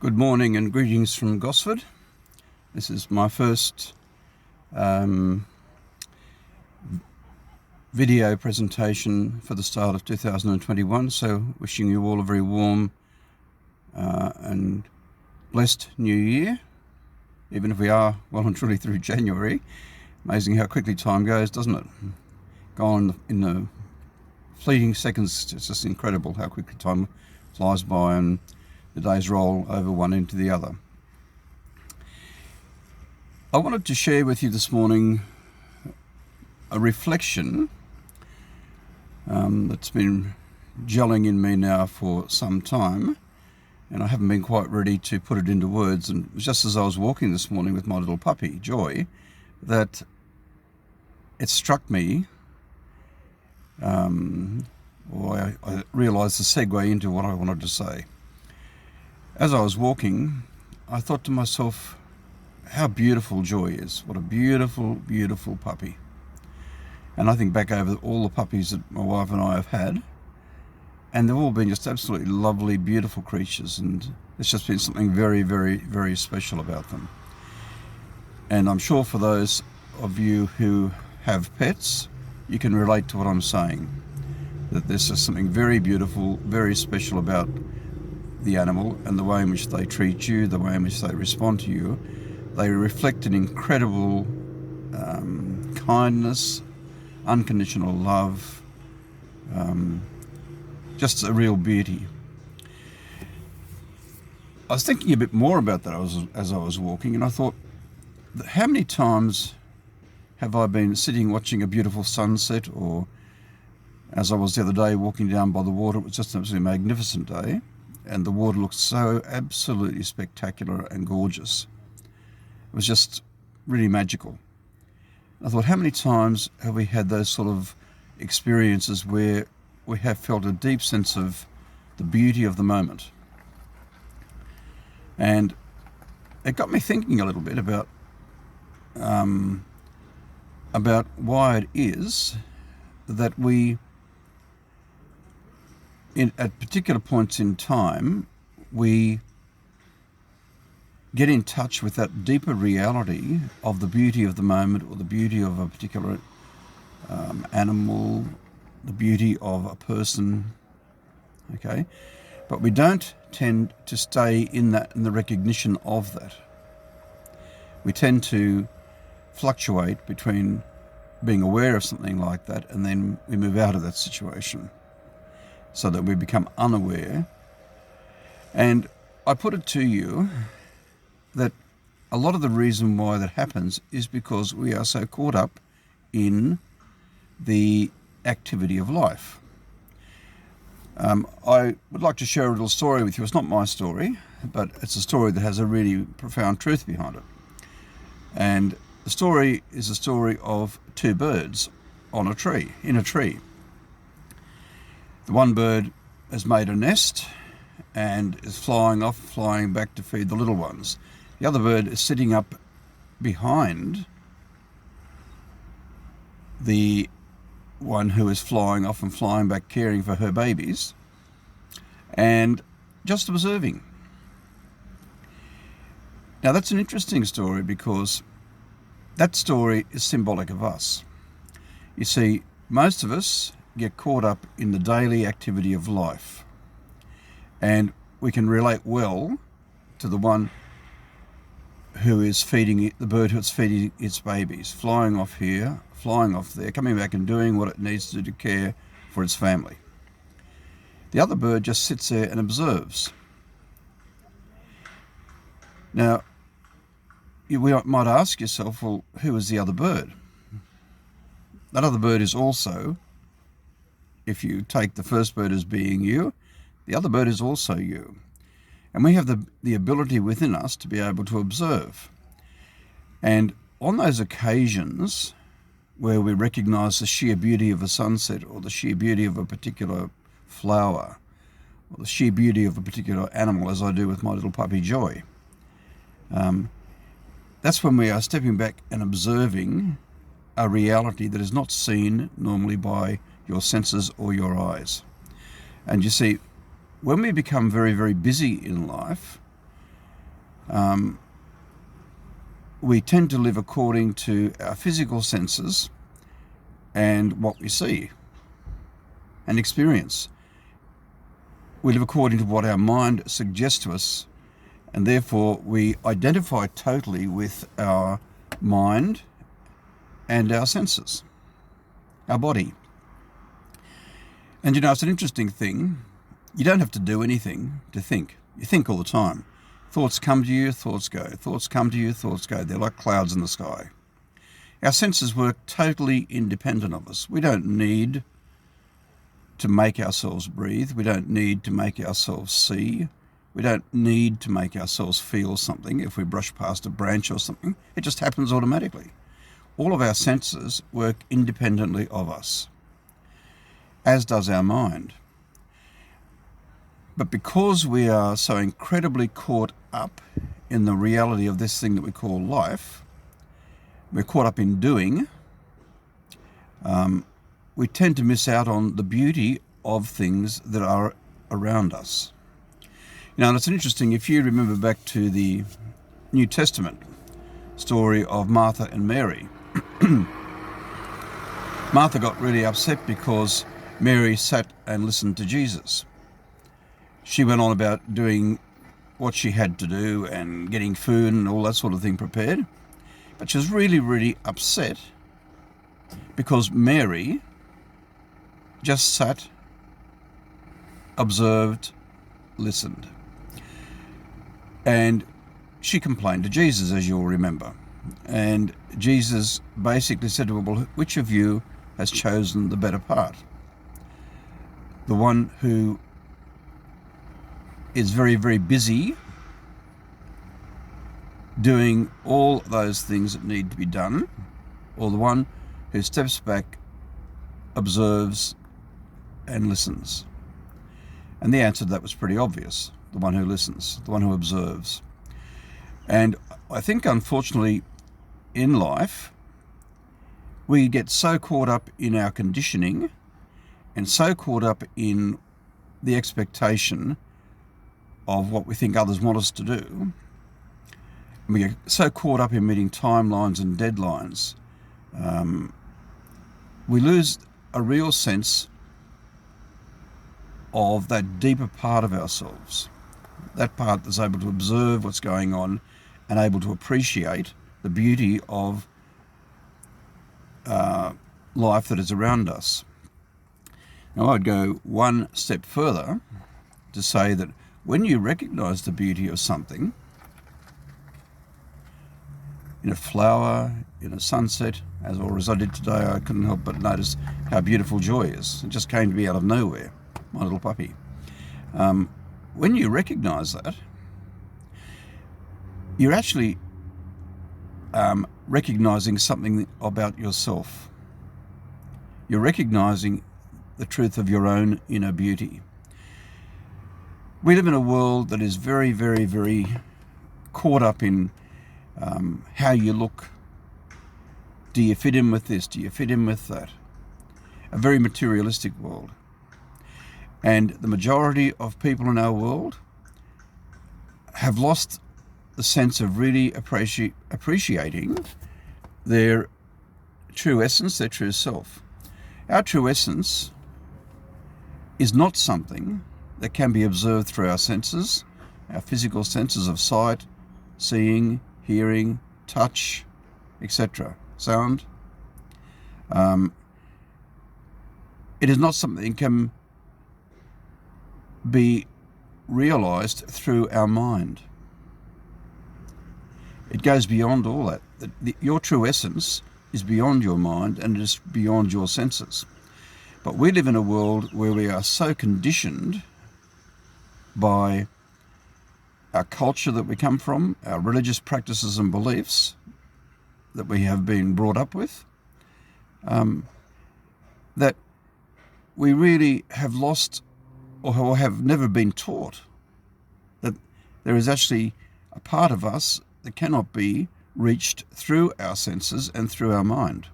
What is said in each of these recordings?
Good morning and greetings from Gosford. This is my first video presentation for the start of 2021, so wishing you all a very warm and blessed new year, even if we are well and truly through January. Amazing how quickly time goes, doesn't it? Gone in the fleeting seconds. It's just incredible how quickly time flies by and the days roll over one into the other. I wanted to share with you this morning a reflection that's been gelling in me now for some time, and I haven't been quite ready to put it into words. And just as I was walking this morning with my little puppy, Joy, that it struck me, or I realised the segue into what I wanted to say. As I was walking, I thought to myself, how beautiful Joy is. What a beautiful, beautiful puppy. And I think back over all the puppies that my wife and I have had, and they've all been just absolutely lovely, beautiful creatures, and there's just been something very, very, very special about them. And I'm sure for those of you who have pets, you can relate to what I'm saying, that there's just something very beautiful, very special about the animal and the way in which they treat you, the way in which they respond to you. They reflect an incredible kindness, unconditional love, just a real beauty. I was thinking a bit more about that as I was walking, and I thought, how many times have I been sitting watching a beautiful sunset, or as I was the other day walking down by the water, it was just an absolutely magnificent day, and the water looked so absolutely spectacular and gorgeous. It was just really magical. I thought, how many times have we had those sort of experiences where we have felt a deep sense of the beauty of the moment? And it got me thinking a little bit about why it is that we, at particular points in time, we get in touch with that deeper reality of the beauty of the moment, or the beauty of a particular animal, the beauty of a person, okay? But we don't tend to stay in the recognition of that. We tend to fluctuate between being aware of something like that, and then we move out of that situation, so that we become unaware. And I put it to you that a lot of the reason why that happens is because we are so caught up in the activity of life. I would like to share a little story with you. It's not my story, but it's a story that has a really profound truth behind it. And the story is a story of two birds in a tree. The one bird has made a nest and is flying back to feed the little ones. The other bird is sitting up behind the one who is flying off and flying back, caring for her babies, and just observing. Now that's an interesting story, because that story is symbolic of us. You see, most of us get caught up in the daily activity of life, and we can relate well to the one who is feeding it, the bird who's feeding its babies, flying off here, flying off there, coming back and doing what it needs to do to care for its family. The other bird just sits there and observes. Now, you might ask yourself, well, who is the other bird? That other bird is also, if you take the first bird as being you, the other bird is also you. And we have the ability within us to be able to observe. And on those occasions where we recognize the sheer beauty of a sunset, or the sheer beauty of a particular flower, or the sheer beauty of a particular animal, as I do with my little puppy Joy, that's when we are stepping back and observing a reality that is not seen normally by your senses or your eyes. And you see, when we become very, very busy in life, We tend to live according to our physical senses and what we see and experience. We live according to what our mind suggests to us, and therefore we identify totally with our mind and our senses, our body. And it's an interesting thing. You don't have to do anything to think. You think all the time. Thoughts come to you, thoughts go. Thoughts come to you, thoughts go. They're like clouds in the sky. Our senses work totally independent of us. We don't need to make ourselves breathe. We don't need to make ourselves see. We don't need to make ourselves feel something. If we brush past a branch or something, it just happens automatically. All of our senses work independently of us, as does our mind. But because we are so incredibly caught up in the reality of this thing that we call life, we're caught up in doing, we tend to miss out on the beauty of things that are around us. And it's interesting, if you remember back to the New Testament story of Martha and Mary. Martha got really upset because Mary sat and listened to Jesus. She went on about doing what she had to do and getting food and all that sort of thing prepared. But she was really, really upset because Mary just sat, observed, listened. And she complained to Jesus, as you'll remember. And Jesus basically said to her, well, which of you has chosen the better part? The one who is very, very busy doing all those things that need to be done, or the one who steps back, observes, and listens? And the answer to that was pretty obvious. The one who listens, the one who observes. And I think, unfortunately, in life, we get so caught up in our conditioning and so caught up in the expectation of what we think others want us to do. And we get so caught up in meeting timelines and deadlines. We lose a real sense of that deeper part of ourselves, that part that's able to observe what's going on and able to appreciate the beauty of life that is around us. Now, I'd go one step further to say that when you recognize the beauty of something, in a flower, in a sunset, or as I did today, I couldn't help but notice how beautiful joy is. It just came to me out of nowhere, my little puppy. When you recognize that, you're actually recognizing something about yourself. You're recognizing the truth of your own inner beauty. We live in a world that is very, very, very caught up in how you look. Do you fit in with this? Do you fit in with that? A very materialistic world. And the majority of people in our world have lost the sense of really appreciating their true essence, their true self. Our true essence is not something that can be observed through our senses, our physical senses of sight, seeing, hearing, touch, etc., sound. It is not something that can be realized through our mind. It goes beyond all that. Your true essence is beyond your mind and it is beyond your senses. But we live in a world where we are so conditioned by our culture that we come from, our religious practices and beliefs that we have been brought up with, that we really have lost or have never been taught that there is actually a part of us that cannot be reached through our senses and through our mind.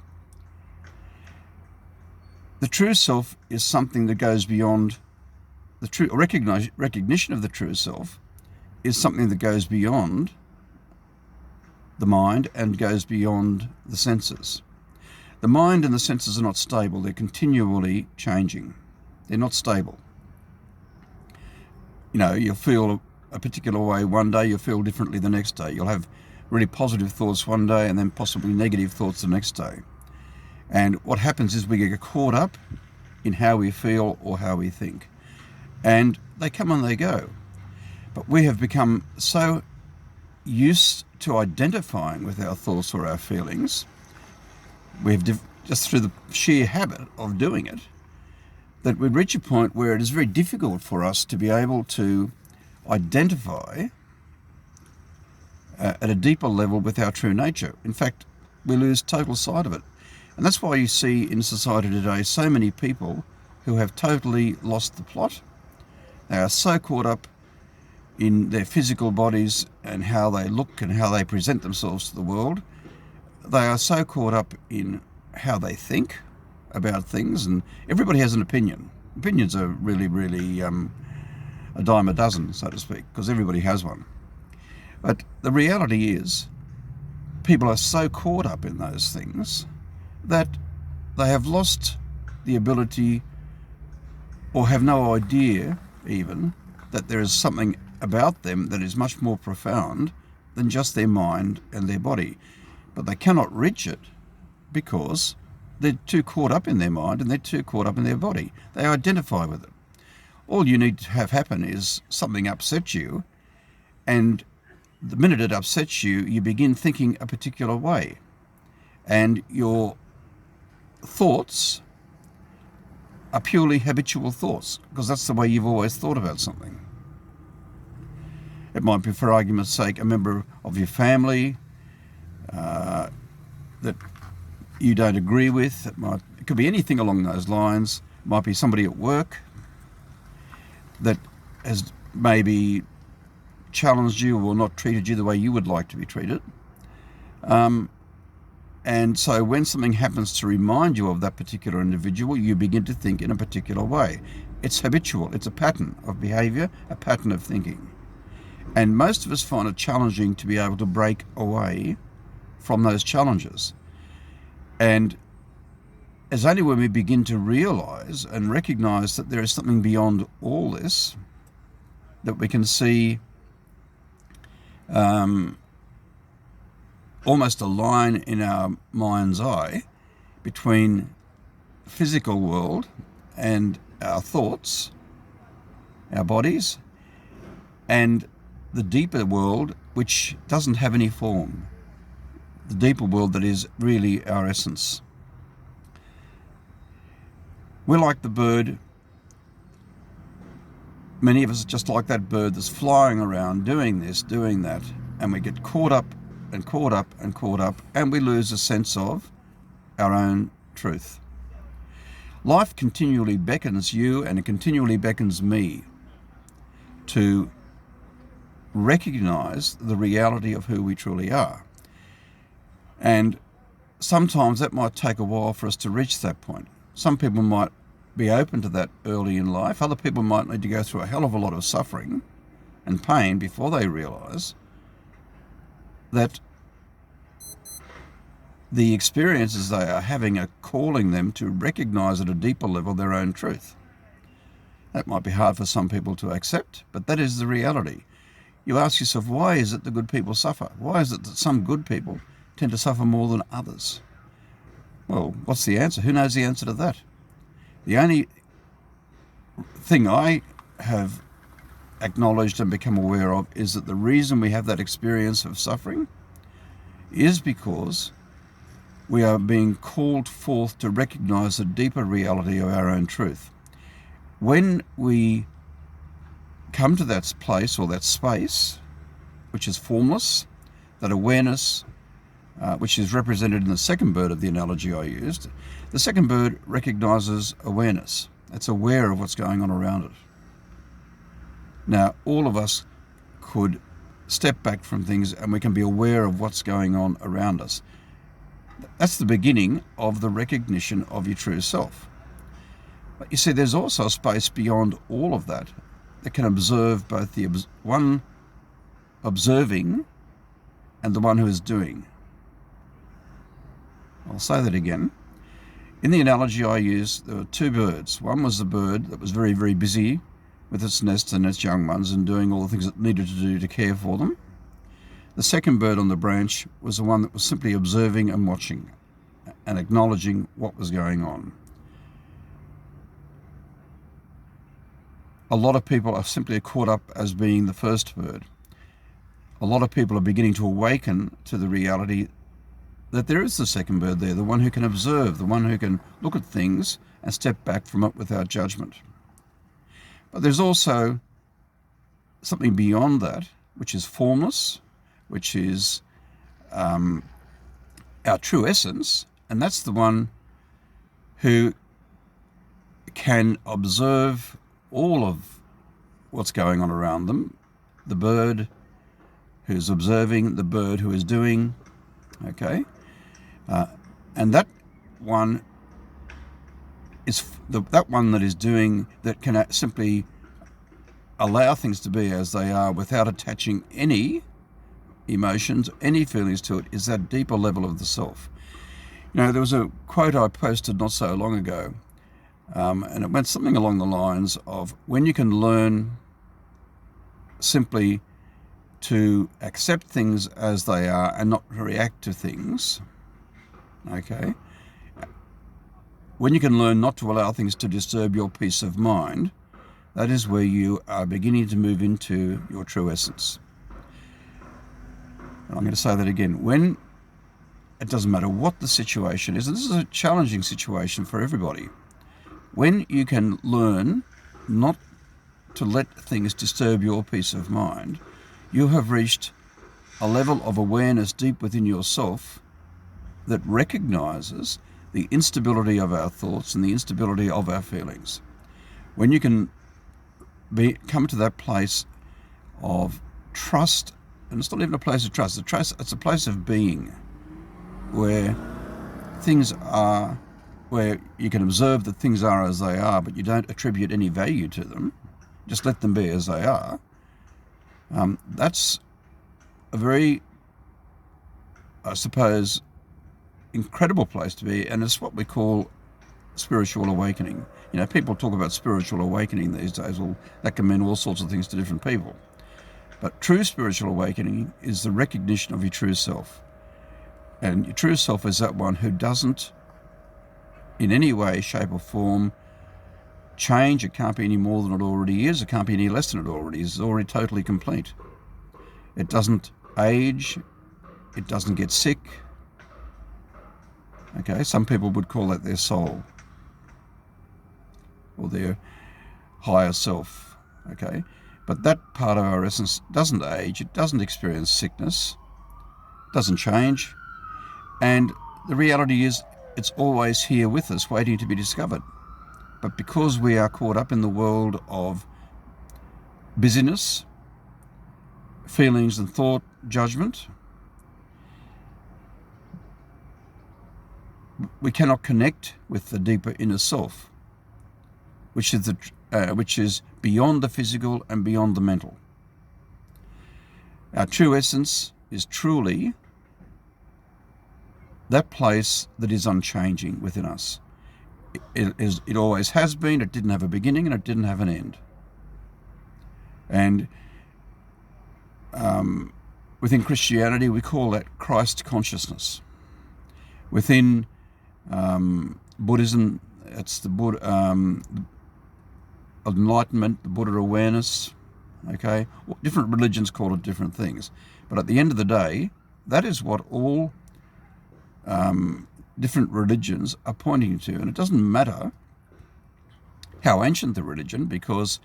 The true self is something that goes beyond the true recognition of the true self is something that goes beyond the mind and goes beyond the senses. The mind and the senses are not stable. They're continually changing. They're not stable. You know, you'll feel a particular way one day, you'll feel differently the next day. You'll have really positive thoughts one day and then possibly negative thoughts the next day. And what happens is we get caught up in how we feel or how we think. And they come and they go. But we have become so used to identifying with our thoughts or our feelings, just through the sheer habit of doing it, that we reach a point where it is very difficult for us to be able to identify at a deeper level with our true nature. In fact, we lose total sight of it. And that's why you see in society today so many people who have totally lost the plot. They are so caught up in their physical bodies and how they look and how they present themselves to the world. They are so caught up in how they think about things, and everybody has an opinion. Opinions are really, really a dime a dozen, so to speak, because everybody has one. But the reality is, people are so caught up in those things that they have lost the ability, or have no idea even, that there is something about them that is much more profound than just their mind and their body. But they cannot reach it because they're too caught up in their mind and they're too caught up in their body. They identify with it. All you need to have happen is something upsets you, and the minute it upsets you, you begin thinking a particular way. And your thoughts are purely habitual thoughts, because that's the way you've always thought about something. It might be, for argument's sake, a member of your family that you don't agree with. It could be anything along those lines. It might be somebody at work that has maybe challenged you or not treated you the way you would like to be treated. And so when something happens to remind you of that particular individual, you begin to think in a particular way. It's habitual. It's a pattern of behavior, a pattern of thinking. And most of us find it challenging to be able to break away from those challenges. And it's only when we begin to realize and recognize that there is something beyond all this that we can see almost a line in our mind's eye between the physical world and our thoughts, our bodies, and the deeper world, which doesn't have any form. The deeper world that is really our essence. We're like the bird. Many of us are just like that bird that's flying around doing this, doing that, and we get caught up and caught up and caught up, and we lose a sense of our own truth. Life continually beckons you, and it continually beckons me to recognize the reality of who we truly are. And sometimes that might take a while for us to reach that point. Some people might be open to that early in life. Other people might need to go through a hell of a lot of suffering and pain before they realize that the experiences they are having are calling them to recognize at a deeper level their own truth. That might be hard for some people to accept, but that is the reality. You ask yourself, why is it the good people suffer? Why is it that some good people tend to suffer more than others? Well, what's the answer? Who knows the answer to that? The only thing I have acknowledged and become aware of is that the reason we have that experience of suffering is because we are being called forth to recognize the deeper reality of our own truth. When we come to that place or that space, which is formless, that awareness, which is represented in the second bird of the analogy I used. The second bird recognizes awareness. It's aware of what's going on around it. Now, all of us could step back from things and we can be aware of what's going on around us. That's the beginning of the recognition of your true self. But you see, there's also a space beyond all of that can observe both the one observing and the one who is doing. I'll say that again. In the analogy I used, there were two birds. One was the bird that was very, very busy with its nest and its young ones and doing all the things it needed to do to care for them. The second bird on the branch was the one that was simply observing and watching and acknowledging what was going on. A lot of people are simply caught up as being the first bird. A lot of people are beginning to awaken to the reality that there is the second bird there, the one who can observe, the one who can look at things and step back from it without judgment. But there's also something beyond that, which is formless, which is our true essence, and that's the one who can observe all of what's going on around them. The bird who's observing, the bird who is doing, okay? And that one is that one that is doing, that can simply allow things to be as they are without attaching any emotions, any feelings to it, is that deeper level of the self. You know, there was a quote I posted not so long ago, and it went something along the lines of, when you can learn simply to accept things as they are and not react to things, okay? When you can learn not to allow things to disturb your peace of mind, that is where you are beginning to move into your true essence. And I'm going to say that again. When it doesn't matter what the situation is, and this is a challenging situation for everybody, when you can learn not to let things disturb your peace of mind, you have reached a level of awareness deep within yourself that recognizes the instability of our thoughts and the instability of our feelings. When you can come to that place of trust, and it's not even a place of trust, it's a place of being, where things are, where you can observe that things are as they are, but you don't attribute any value to them, just let them be as they are. That's a very, I suppose, incredible place to be, and it's what we call spiritual awakening. You know, people talk about spiritual awakening these days. Well, that can mean all sorts of things to different people. But true spiritual awakening is the recognition of your true self. And your true self is that one who doesn't, in any way, shape or form, change. It can't be any more than it already is. It can't be any less than it already is. It's already totally complete. It doesn't age. It doesn't get sick. Okay, some people would call that their soul or their higher self. Okay, but that part of our essence doesn't age. It doesn't experience sickness. Doesn't change. And the reality is, it's always here with us, waiting to be discovered. But because we are caught up in the world of busyness, feelings and thought, judgment, we cannot connect with the deeper inner self, which is beyond the physical and beyond the mental. Our true essence is truly that place that is unchanging within us. It always has been. It didn't have a beginning and it didn't have an end. And within Christianity, we call that Christ consciousness. Within Buddhism, it's the enlightenment, the Buddha awareness. Okay, different religions call it different things, but at the end of the day, that is what all different religions are pointing to. And it doesn't matter how ancient the religion, because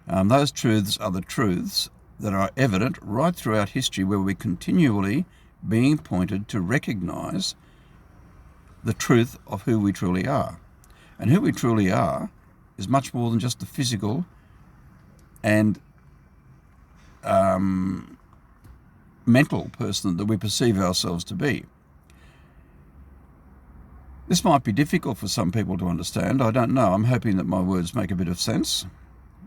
those truths are the truths that are evident right throughout history, where we're continually being pointed to recognize the truth of who we truly are. And who we truly are is much more than just the physical and mental person that we perceive ourselves to be. This might be difficult for some people to understand. I don't know. I'm hoping that my words make a bit of sense.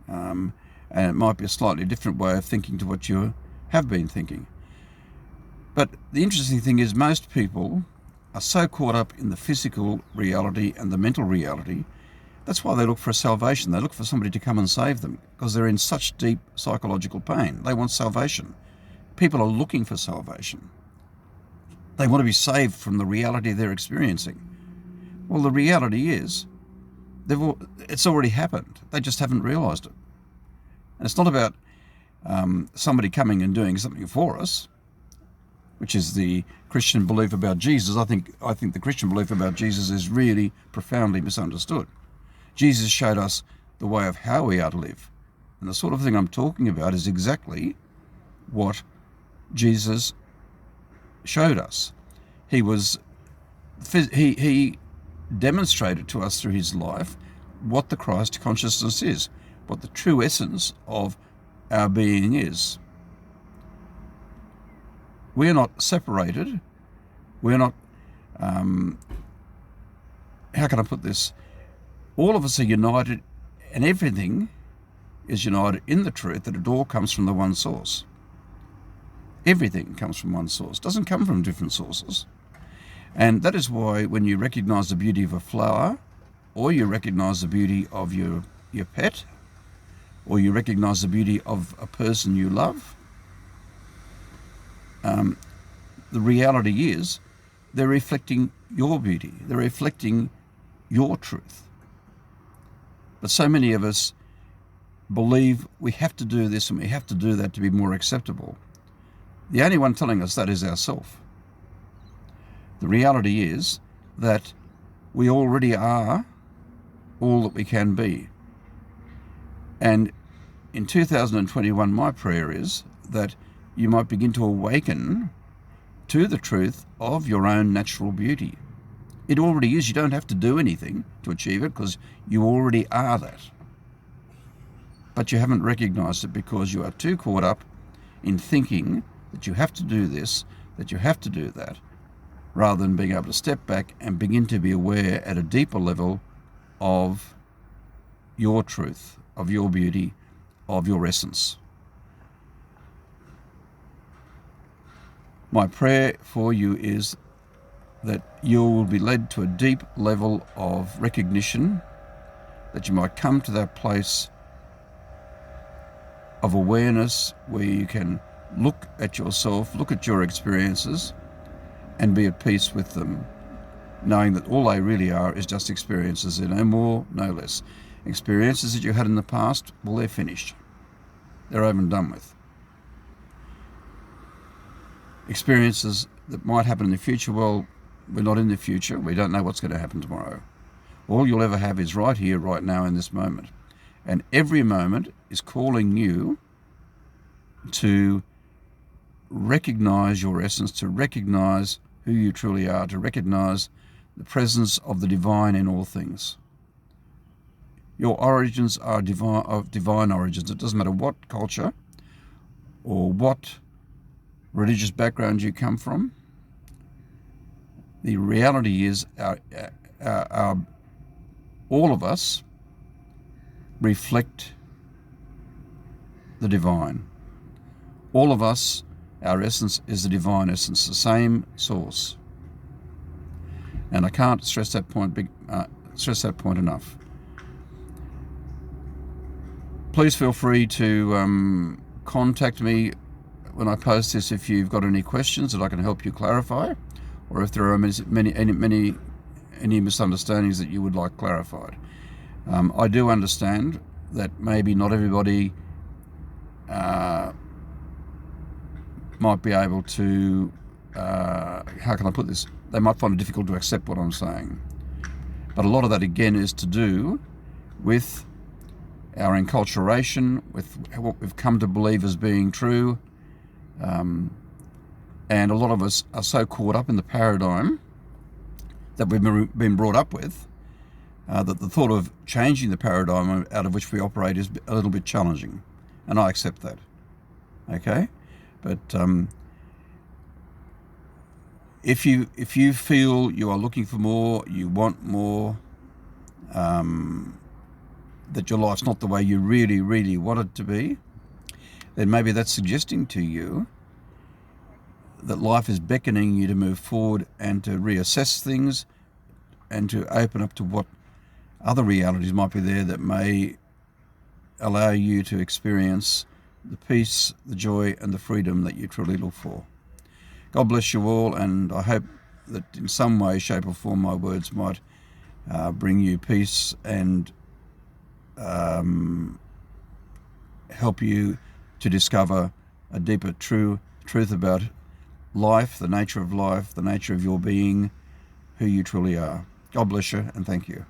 And it might be a slightly different way of thinking to what you have been thinking. But the interesting thing is most people are so caught up in the physical reality and the mental reality. That's why they look for a salvation. They look for somebody to come and save them because they're in such deep psychological pain. They want salvation. People are looking for salvation. They want to be saved from the reality they're experiencing. Well, the reality is it's already happened. They just haven't realised it. And it's not about somebody coming and doing something for us, which is the Christian belief about Jesus. I think the Christian belief about Jesus is really profoundly misunderstood. Jesus showed us the way of how we are to live. And the sort of thing I'm talking about is exactly what Jesus showed us. He demonstrated to us through his life what the Christ consciousness is, what the true essence of our being is. We're not separated. We're not, how can I put this? All of us are united, and everything is united in the truth that it all comes from the one source. Everything comes from one source. It doesn't come from different sources. And that is why when you recognize the beauty of a flower, or you recognize the beauty of your pet, or you recognize the beauty of a person you love, the reality is they're reflecting your beauty. They're reflecting your truth. But so many of us believe we have to do this and we have to do that to be more acceptable. The only one telling us that is ourself. The reality is that we already are all that we can be. And in 2021, my prayer is that you might begin to awaken to the truth of your own natural beauty. It already is. You don't have to do anything to achieve it because you already are that. But you haven't recognized it because you are too caught up in thinking that you have to do this, that you have to do that, rather than being able to step back and begin to be aware at a deeper level of your truth, of your beauty, of your essence. My prayer for you is that you will be led to a deep level of recognition, that you might come to that place of awareness where you can look at yourself, look at your experiences, and be at peace with them, knowing that all they really are is just experiences. They're no more, no less. Experiences that you had in the past, well, they're finished. They're over and done with. Experiences that might happen in the future, well, we're not in the future. We don't know what's going to happen tomorrow. All you'll ever have is right here, right now, in this moment. And every moment is calling you to recognize your essence, to recognize who you truly are, to recognize the presence of the divine in all things. Your origins are of divine origins. It doesn't matter what culture or what religious background you come from. The reality is all of us reflect the divine. All of us, our essence is the divine essence, the same source. And I can't stress that point enough. Please feel free to contact me when I post this if you've got any questions that I can help you clarify, or if there are any misunderstandings that you would like clarified. I do understand that maybe not everybody might be able to, how can I put this? They might find it difficult to accept what I'm saying. But a lot of that, again, is to do with our enculturation, with what we've come to believe as being true. And a lot of us are so caught up in the paradigm that we've been brought up with, that the thought of changing the paradigm out of which we operate is a little bit challenging. And I accept that. Okay? But if you feel you are looking for more, you want more, that your life's not the way you really, really want it to be, then maybe that's suggesting to you that life is beckoning you to move forward and to reassess things and to open up to what other realities might be there that may allow you to experience the peace, the joy, and the freedom that you truly look for. God bless you all, and I hope that in some way, shape, or form my words might bring you peace and help you to discover a deeper truth about life, the nature of your being, who you truly are. God bless you, and thank you.